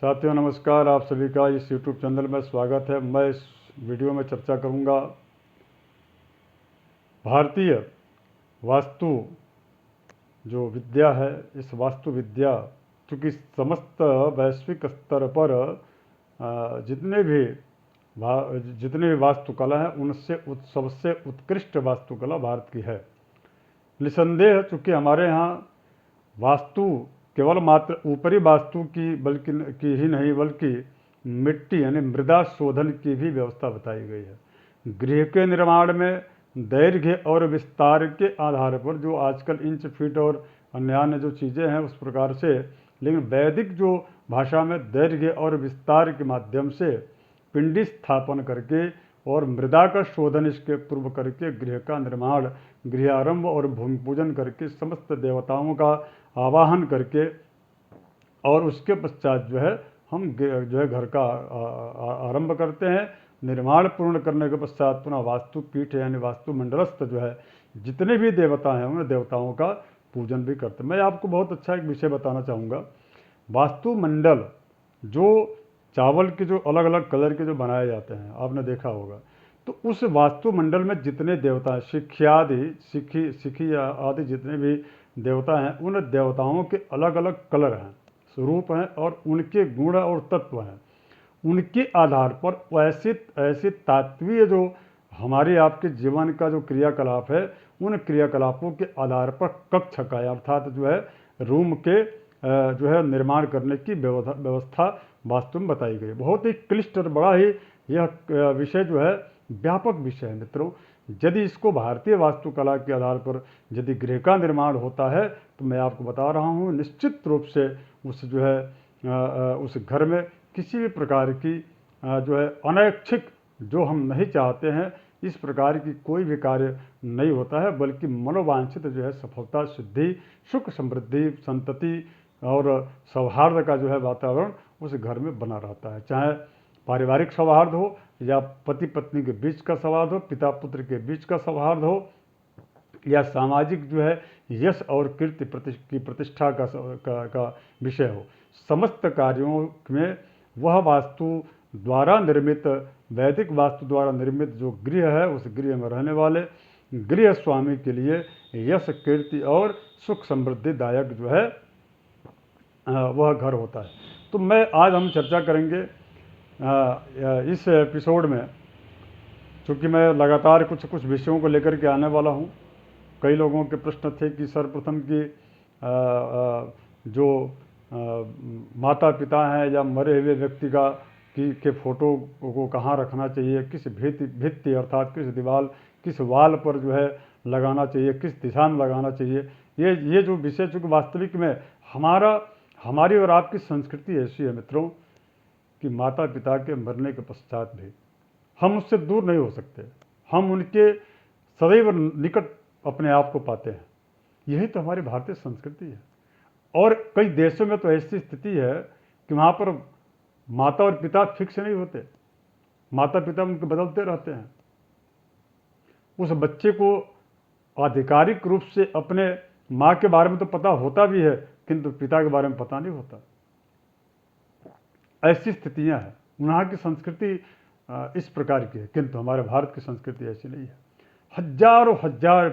साथियों नमस्कार, आप सभी का इस YouTube चैनल में स्वागत है। मैं इस वीडियो में चर्चा करूंगा भारतीय वास्तु जो विद्या है। इस वास्तु विद्या चूँकि समस्त वैश्विक स्तर पर जितने भी वास्तुकला हैं उनसे सबसे उत्कृष्ट वास्तुकला भारत की है। निसंदेह चूँकि हमारे यहाँ वास्तु केवल मात्र ऊपरी वास्तु की ही नहीं बल्कि मिट्टी यानी मृदा शोधन की भी व्यवस्था बताई गई है। गृह के निर्माण में दैर्घ्य और विस्तार के आधार पर जो आजकल इंच फीट और अन्य जो चीज़ें हैं उस प्रकार से, लेकिन वैदिक जो भाषा में दैर्घ्य और विस्तार के माध्यम से पिंडी स्थापन करके और मृदा का शोधन इसके पूर्व करके गृह का निर्माण, गृहारंभ और भूमि पूजन करके समस्त देवताओं का आवाहन करके और उसके पश्चात हम घर का आरंभ करते हैं। निर्माण पूर्ण करने के पश्चात पुनः वास्तुपीठ यानी वास्तुमंडलस्थ जितने भी देवता हैं उन देवताओं का पूजन भी करते हैं। मैं आपको बहुत अच्छा एक विषय बताना चाहूँगा। वास्तुमंडल जो चावल के जो अलग अलग कलर के जो बनाए जाते हैं, आपने देखा होगा, तो उस वास्तुमंडल में जितने देवता हैं, सिखी आदि जितने भी देवता हैं, उन देवताओं के अलग अलग कलर हैं, स्वरूप हैं और उनके गुण और तत्व हैं। उनके आधार पर ऐसे तात्वीय जो हमारे आपके जीवन का जो क्रियाकलाप है, उन क्रियाकलापों के आधार पर कक्ष का अर्थात रूम के निर्माण करने की व्यवस्था वास्तु में बताई गई। बहुत ही क्लिष्ट और बड़ा ही यह विषय व्यापक विषय है मित्रों। यदि इसको भारतीय वास्तुकला के आधार पर यदि गृह का निर्माण होता है तो मैं आपको बता रहा हूँ निश्चित रूप से उस घर में किसी भी प्रकार की अनैच्छिक जो हम नहीं चाहते हैं इस प्रकार की कोई भी कार्य नहीं होता है, बल्कि मनोवांछित सफलता, सिद्धि, सुख, समृद्धि, संतति और सौहार्द का वातावरण उस घर में बना रहता है। चाहे पारिवारिक सौहार्द हो या पति पत्नी के बीच का सौहार्द हो, पिता पुत्र के बीच का सौहार्द हो, या सामाजिक यश और कीर्ति की प्रतिष्ठा का विषय हो, समस्त कार्यों में वह वास्तु द्वारा निर्मित, वैदिक वास्तु द्वारा निर्मित जो गृह है उस गृह में रहने वाले गृह स्वामी के लिए यश, कीर्ति और सुख समृद्धि दायक वह घर होता है। तो आज हम चर्चा करेंगे इस एपिसोड में, चूँकि मैं लगातार कुछ विषयों को लेकर के आने वाला हूँ। कई लोगों के प्रश्न थे कि सर्वप्रथम की जो माता पिता हैं या मरे हुए व्यक्ति के फोटो को कहाँ रखना चाहिए, किस भित्ति अर्थात किस दीवार, किस वाल पर लगाना चाहिए, किस दिशा में लगाना चाहिए। ये जो विषय चूँकि वास्तविक में हमारी और आपकी संस्कृति ऐसी है मित्रों कि माता पिता के मरने के पश्चात भी हम उससे दूर नहीं हो सकते, हम उनके सदैव निकट अपने आप को पाते हैं। यही तो हमारी भारतीय संस्कृति है। और कई देशों में तो ऐसी स्थिति है कि वहाँ पर माता और पिता फिक्स नहीं होते, माता पिता उनके बदलते रहते हैं। उस बच्चे को आधिकारिक रूप से अपने माँ के बारे में तो पता होता भी है, किंतु पिता के बारे में पता नहीं होता। ऐसी स्थितियाँ हैं। वहाँ की संस्कृति इस प्रकार की है, किंतु हमारे भारत की संस्कृति ऐसी नहीं है। हजारों हजार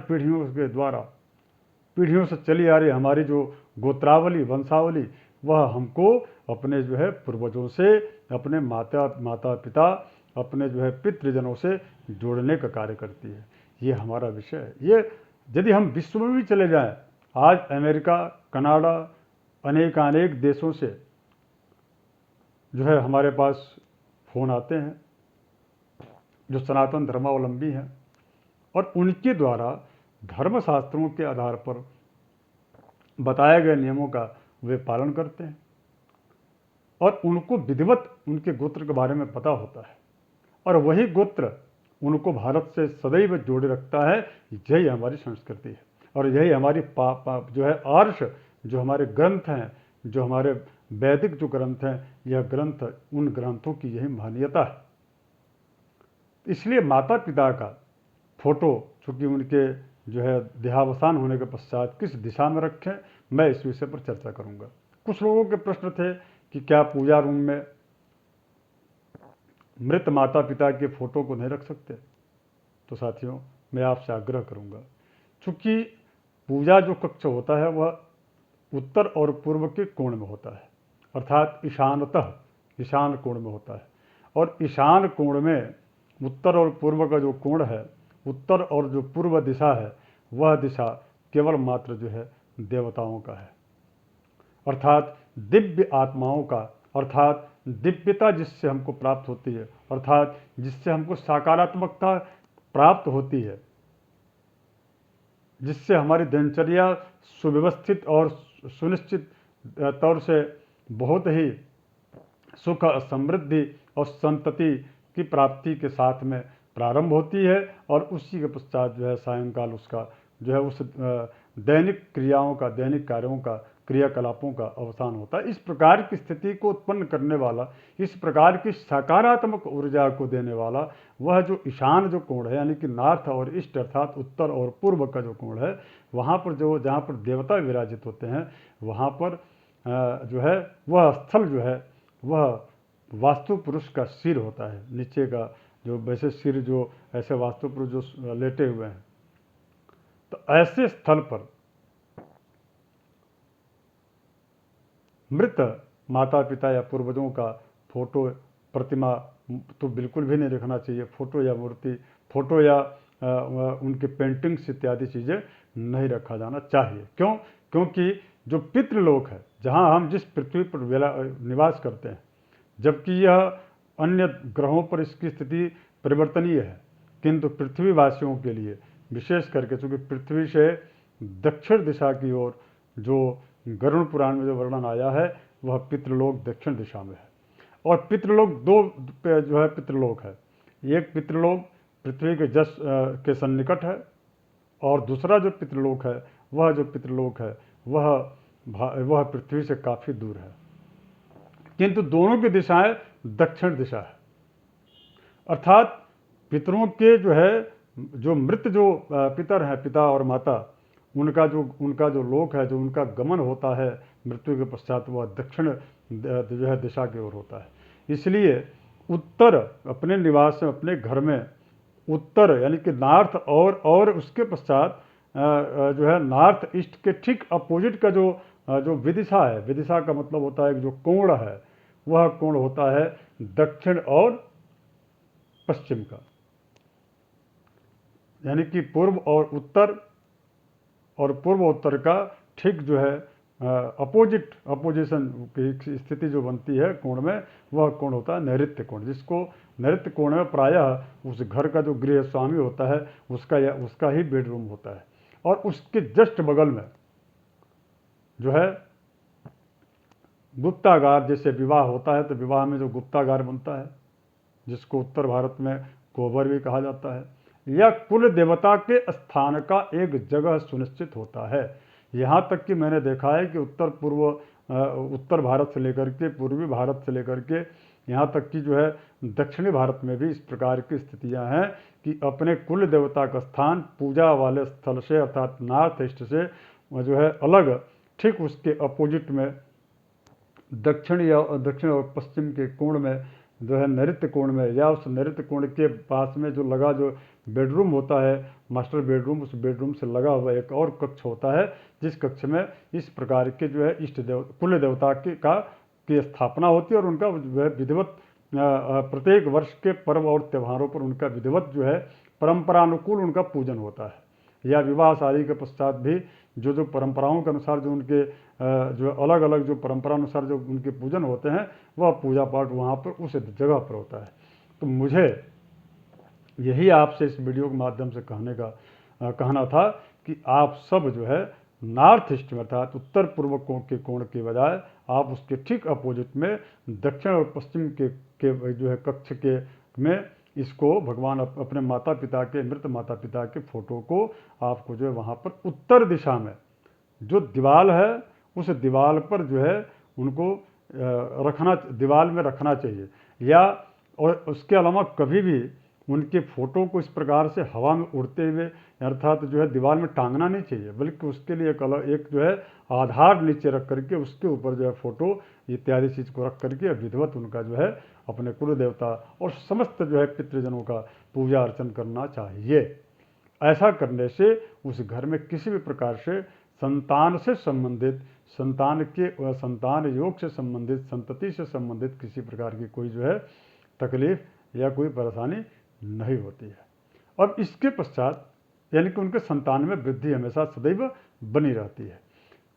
पीढ़ियों से चली आ रही हमारी जो गोत्रावली, वंशावली, वह हमको अपने पूर्वजों से, अपने माता पिता, अपने पितृजनों से जोड़ने का कार्य करती है। ये हमारा विषय है। ये यदि हम विश्व में भी चले जाएं, आज अमेरिका, कनाडा, अनेक देशों से हमारे पास फ़ोन आते हैं जो सनातन धर्मावलंबी हैं और उनके द्वारा धर्मशास्त्रों के आधार पर बताए गए नियमों का वे पालन करते हैं और उनको विधिवत उनके गोत्र के बारे में पता होता है और वही गोत्र उनको भारत से सदैव जोड़े रखता है। यही हमारी संस्कृति है और यही हमारी आर्ष जो हमारे ग्रंथ हैं, जो हमारे वैदिक जो ग्रंथ हैं, यह ग्रंथ, उन ग्रंथों की यही मान्यता है। इसलिए माता पिता का फोटो चूँकि उनके देहावसान होने के पश्चात किस दिशा में रखें, मैं इस विषय पर चर्चा करूंगा। कुछ लोगों के प्रश्न थे कि क्या पूजा रूम में मृत माता पिता के फोटो को नहीं रख सकते? तो साथियों, मैं आपसे आग्रह करूंगा, चूंकि पूजा जो कक्ष होता है वह उत्तर और पूर्व के कोण में होता है, अर्थात ईशानतः, ईशान कोण में होता है। और ईशान कोण में उत्तर और पूर्व का जो कोण है, उत्तर और जो पूर्व दिशा है, वह दिशा केवल मात्र जो है देवताओं का है, अर्थात दिव्य आत्माओं का, अर्थात दिव्यता जिससे हमको प्राप्त होती है, अर्थात जिससे हमको सकारात्मकता प्राप्त होती है, जिससे हमारी दिनचर्या सुव्यवस्थित और सुनिश्चित तौर से बहुत ही सुख, समृद्धि और संतति की प्राप्ति के साथ में प्रारंभ होती है, और उसी के पश्चात जो है सायंकाल उसका जो है उस दैनिक क्रियाओं का, दैनिक कार्यों का, क्रियाकलापों का अवसान होता है। इस प्रकार की स्थिति को उत्पन्न करने वाला, इस प्रकार की सकारात्मक ऊर्जा को देने वाला वह जो ईशान जो कोण है, यानी कि नॉर्थ और ईस्ट अर्थात उत्तर और पूर्व का जो कोण है, वहाँ पर जो जहाँ पर देवता विराजित होते हैं, वहाँ पर जो है वह स्थल जो है वह वास्तु पुरुष का सिर होता है, नीचे का जो वैसे सिर जो ऐसे वास्तु पुरुष जो लेटे हुए हैं। तो ऐसे स्थल पर मृत माता पिता या पूर्वजों का फोटो, प्रतिमा तो बिल्कुल भी नहीं रखना चाहिए। फोटो या मूर्ति, फोटो या उनके पेंटिंग्स इत्यादि चीज़ें नहीं रखा जाना चाहिए। क्यों? क्योंकि जो पितृलोक है, जहाँ हम जिस पृथ्वी पर निवास करते हैं, जबकि यह अन्य ग्रहों पर इसकी स्थिति परिवर्तनीय है, किंतु पृथ्वीवासियों के लिए विशेष करके, चूँकि पृथ्वी से दक्षिण दिशा की ओर जो गरुड़ पुराण में जो वर्णन आया है, वह पितृलोक दक्षिण दिशा में है। और पितृलोक दो जो है पितृलोक है, एक पितृलोक पृथ्वी के जस के सन्निकट है, और दूसरा जो पितृलोक है, वह जो पितृलोक है वह पृथ्वी से काफ़ी दूर है, किंतु दोनों की दिशाएं दक्षिण दिशा है। अर्थात पितरों के जो है, जो मृत जो पितर हैं, पिता और माता, उनका जो लोक है, जो उनका गमन होता है मृत्यु के पश्चात, वह दक्षिण जो है दिशा की ओर होता है। इसलिए उत्तर अपने निवास में, अपने घर में उत्तर यानी कि नॉर्थ, और उसके पश्चात जो है नॉर्थ ईस्ट के ठीक अपोजिट का जो विदिशा है, विदिशा का मतलब होता है कि जो कोण है, वह कोण होता है दक्षिण और पश्चिम का, यानी कि पूर्व और उत्तर, और पूर्व उत्तर का ठीक जो है अपोजिशन की स्थिति जो बनती है कोण में, वह कोण होता है नैऋत्य कोण, जिसको नैऋत्य कोण में प्रायः उस घर का जो गृह स्वामी होता है उसका ही बेडरूम होता है। और उसके जस्ट बगल में जो है गुप्तागार, जैसे विवाह होता है तो विवाह में जो गुप्तागार बनता है, जिसको उत्तर भारत में कोबर भी कहा जाता है, यह कुल देवता के स्थान का एक जगह सुनिश्चित होता है। यहाँ तक कि मैंने देखा है कि उत्तर भारत से लेकर के, पूर्वी भारत से लेकर के, यहाँ तक कि जो है दक्षिणी भारत में भी इस प्रकार की स्थितियाँ हैं कि अपने कुल देवता का स्थान पूजा वाले स्थल से, अर्थात नॉर्थ ईस्ट से जो है अलग, ठीक उसके अपोजिट में दक्षिण और पश्चिम के कोण में जो है नैऋत्य कोण में, या उस नैऋत्य कोण के पास में जो लगा जो बेडरूम होता है, मास्टर बेडरूम, उस बेडरूम से लगा हुआ एक और कक्ष होता है, जिस कक्ष में इस प्रकार के जो है कुल देवता की स्थापना होती है, और उनका जो है विधिवत प्रत्येक वर्ष के पर्व और त्योहारों पर उनका विधिवत जो है परंपरानुकूल उनका पूजन होता है। या विवाह शादी के पश्चात भी जो परंपराओं के अनुसार जो उनके जो अलग अलग जो परंपरा अनुसार जो उनके पूजन होते हैं, वह पूजा पाठ वहाँ पर उस जगह पर होता है। तो मुझे यही आपसे इस वीडियो के माध्यम से कहना था कि आप सब जो है नॉर्थ ईस्ट में, अर्थात उत्तर पूर्व के कोण के बजाय आप उसके ठीक अपोजिट में दक्षिण और पश्चिम के जो है कक्ष के में इसको भगवान अपने माता पिता के, मृत माता पिता के फोटो को आपको जो है वहाँ पर उत्तर दिशा में जो दीवार है, उस दीवार पर जो है उनको दीवार में रखना चाहिए। या और उसके अलावा कभी भी उनके फोटो को इस प्रकार से हवा में उड़ते हुए अर्थात जो है दीवार में टांगना नहीं चाहिए, बल्कि उसके लिए एक जो है आधार नीचे रख करके उसके ऊपर जो है फोटो इत्यादि चीज़ को रख करके विधिवत उनका जो है अपने कुल देवता और समस्त जो है पितृजनों का पूजा अर्चन करना चाहिए। ऐसा करने से उस घर में किसी भी प्रकार से संतान से संबंधित, संतान योग से संबंधित, संतति से संबंधित किसी प्रकार की कोई जो है तकलीफ या कोई परेशानी नहीं होती है। अब इसके पश्चात यानी कि उनके संतान में वृद्धि हमेशा सदैव बनी रहती है।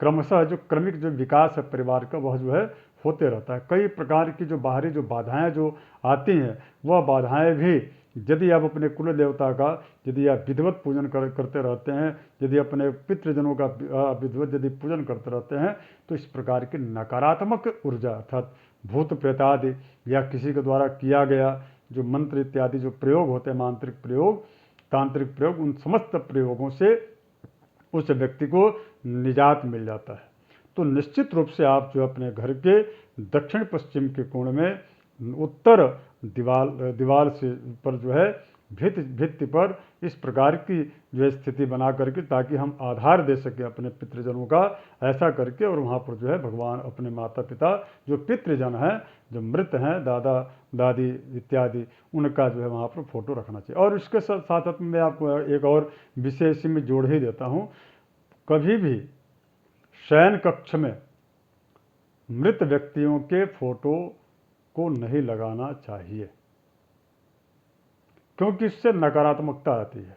क्रमशः जो क्रमिक जो विकास है परिवार का वह जो है होते रहता है। कई प्रकार की जो बाहरी जो बाधाएं जो आती हैं वह बाधाएं भी यदि आप अपने कुल देवता का यदि आप विधिवत पूजन करते रहते हैं, यदि अपने पितृजनों का विधिवत यदि पूजन करते रहते हैं, तो इस प्रकार की नकारात्मक ऊर्जा अर्थात भूत प्रेतादि या किसी के द्वारा किया गया जो मंत्र इत्यादि जो प्रयोग होते हैं, मांत्रिक प्रयोग, तांत्रिक प्रयोग, उन समस्त प्रयोगों से उस व्यक्ति को निजात मिल जाता है। तो निश्चित रूप से आप जो अपने घर के दक्षिण पश्चिम के कोण में उत्तर दीवार से पर जो है भित्ति पर इस प्रकार की जो है स्थिति बना करके, ताकि हम आधार दे सकें अपने पितृजनों का, ऐसा करके और वहाँ पर जो है भगवान अपने माता पिता जो पितृजन हैं, जो मृत हैं, दादा दादी इत्यादि, उनका जो है वहाँ पर फोटो रखना चाहिए। और इसके साथ साथ मैं आपको एक और विषय इसी में जोड़ ही देता हूँ, कभी भी शयन कक्ष में मृत व्यक्तियों के फोटो को नहीं लगाना चाहिए, क्योंकि इससे नकारात्मकता आती है।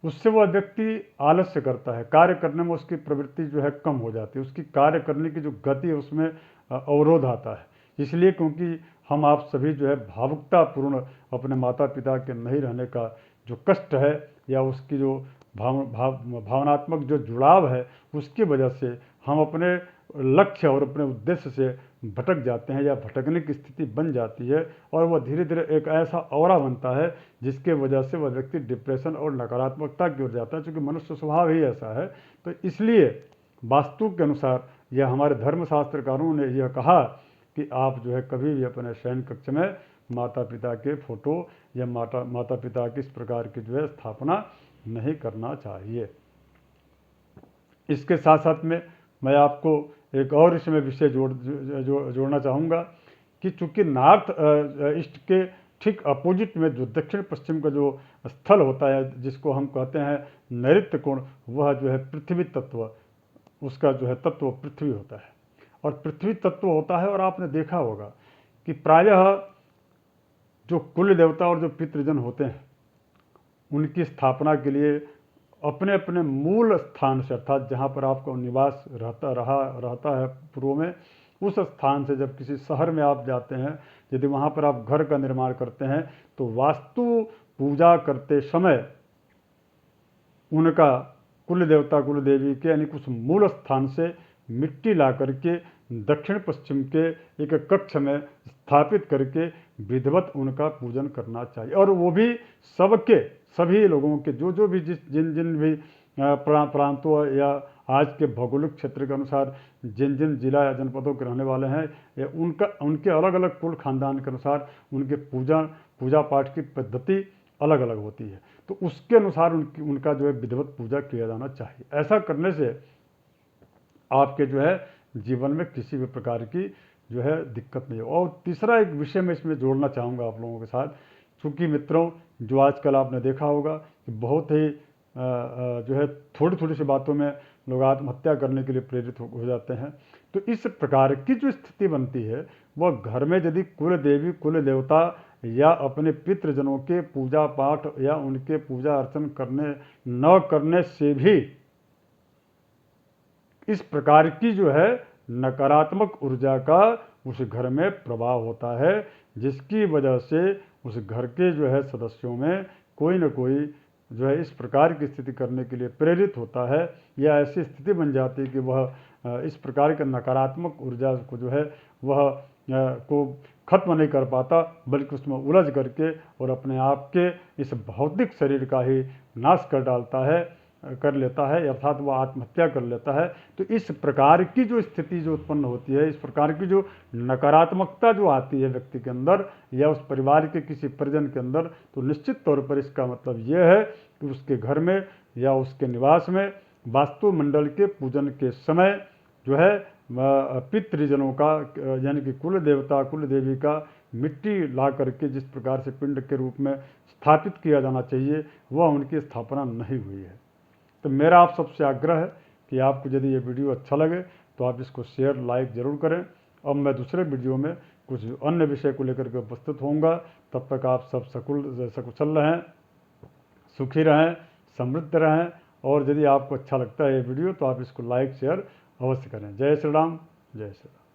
उससे वह व्यक्ति आलस्य करता है, कार्य करने में उसकी प्रवृत्ति जो है कम हो जाती है, उसकी कार्य करने की जो गति है उसमें अवरोध आता है। इसलिए क्योंकि हम आप सभी जो है भावुकतापूर्ण अपने माता पिता के नहीं रहने का जो कष्ट है या उसकी जो भावनात्मक जो जुड़ाव है उसकी वजह से हम अपने लक्ष्य और अपने उद्देश्य से भटक जाते हैं या भटकने की स्थिति बन जाती है, और वह धीरे धीरे एक ऐसा औरा बनता है जिसके वजह से वह व्यक्ति डिप्रेशन और नकारात्मकता की ओर जाता है, क्योंकि मनुष्य स्वभाव ही ऐसा है। तो इसलिए वास्तु के अनुसार यह हमारे धर्मशास्त्रकारों ने यह कहा कि आप जो है कभी भी अपने शयन कक्ष में माता पिता के फोटो या माता पिता की इस प्रकार की जो है स्थापना नहीं करना चाहिए। इसके साथ साथ में मैं आपको एक और इसमें विषय जोड़ना चाहूँगा कि चूँकि नॉर्थ ईस्ट के ठीक अपोजिट में जो दक्षिण पश्चिम का जो स्थल होता है जिसको हम कहते हैं नैऋत्य कोण, वह जो है पृथ्वी तत्व, उसका जो है तत्व पृथ्वी होता है और पृथ्वी तत्व होता है। और आपने देखा होगा कि प्रायः जो कुल देवता और जो पितृजन होते हैं उनकी स्थापना के लिए अपने अपने मूल स्थान से, अर्थात जहाँ पर आपका निवास रहता है पूर्व में, उस स्थान से जब किसी शहर में आप जाते हैं, यदि वहाँ पर आप घर का निर्माण करते हैं, तो वास्तु पूजा करते समय उनका कुल देवता कुल देवी के यानी कुछ मूल स्थान से मिट्टी ला करके दक्षिण पश्चिम के एक कक्ष में स्थापित करके विधिवत उनका पूजन करना चाहिए। और वो भी सभी लोगों के जो भी जिन भी प्रांतों या आज के भौगोलिक क्षेत्र के अनुसार जिन जिला या जनपदों के रहने वाले हैं, या उनके अलग अलग कुल खानदान के अनुसार उनके पूजा पाठ की पद्धति अलग अलग होती है, तो उसके अनुसार उनका जो है विधिवत पूजा किया जाना चाहिए। ऐसा करने से आपके जो है जीवन में किसी भी प्रकार की जो है दिक्कत नहीं हो। और तीसरा एक विषय मैं इसमें जोड़ना चाहूँगा आप लोगों के साथ, चूँकि मित्रों जो आजकल आपने देखा होगा कि बहुत ही जो है थोड़ी सी बातों में लोग आत्महत्या करने के लिए प्रेरित हो जाते हैं। तो इस प्रकार की जो स्थिति बनती है वह घर में यदि कुल देवी कुल देवता या अपने पितृजनों के पूजा पाठ या उनके पूजा अर्चन न करने से भी इस प्रकार की जो है नकारात्मक ऊर्जा का उस घर में प्रभाव होता है, जिसकी वजह से उस घर के जो है सदस्यों में कोई न कोई जो है इस प्रकार की स्थिति करने के लिए प्रेरित होता है, या ऐसी स्थिति बन जाती है कि वह इस प्रकार के नकारात्मक ऊर्जा को जो है वह को खत्म नहीं कर पाता, बल्कि उसमें उलझ करके और अपने आप के इस भौतिक शरीर का ही नाश कर डालता है। कर लेता है, अर्थात वह आत्महत्या कर लेता है। तो इस प्रकार की जो स्थिति जो उत्पन्न होती है, इस प्रकार की जो नकारात्मकता जो आती है व्यक्ति के अंदर या उस परिवार के किसी परिजन के अंदर, तो निश्चित तौर पर इसका मतलब यह है कि उसके घर में या उसके निवास में वास्तुमंडल के पूजन के समय जो है पितृजनों का यानी कि कुल देवता कुल देवी का मिट्टी ला करके जिस प्रकार से पिंड के रूप में स्थापित किया जाना चाहिए, वह उनकी स्थापना नहीं हुई है। तो मेरा आप सबसे आग्रह है कि आपको यदि ये वीडियो अच्छा लगे तो आप इसको शेयर लाइक ज़रूर करें। अब मैं दूसरे वीडियो में कुछ अन्य विषय को लेकर के उपस्थित होऊंगा। तब तक आप सब सकुशल रहें, सुखी रहें, समृद्ध रहें। और यदि आपको अच्छा लगता है ये वीडियो तो आप इसको लाइक शेयर अवश्य करें। जय श्री राम, जय श्री राम।